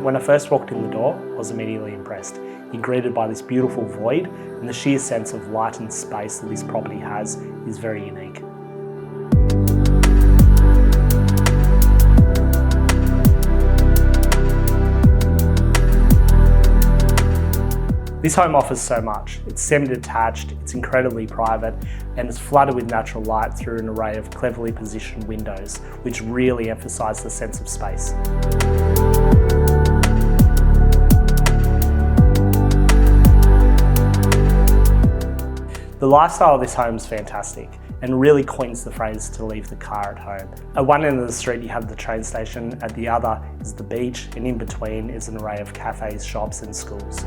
when I first walked in the door, I was immediately impressed. You're greeted by this beautiful void, and the sheer sense of light and space that this property has is very unique. This home offers so much. It's semi-detached, it's incredibly private, and it's flooded with natural light through an array of cleverly positioned windows, which really emphasise the sense of space. The lifestyle of this home is fantastic and really coins the phrase to leave the car at home. At one end of the street you have the train station, at the other is the beach, and in between is an array of cafes, shops and schools.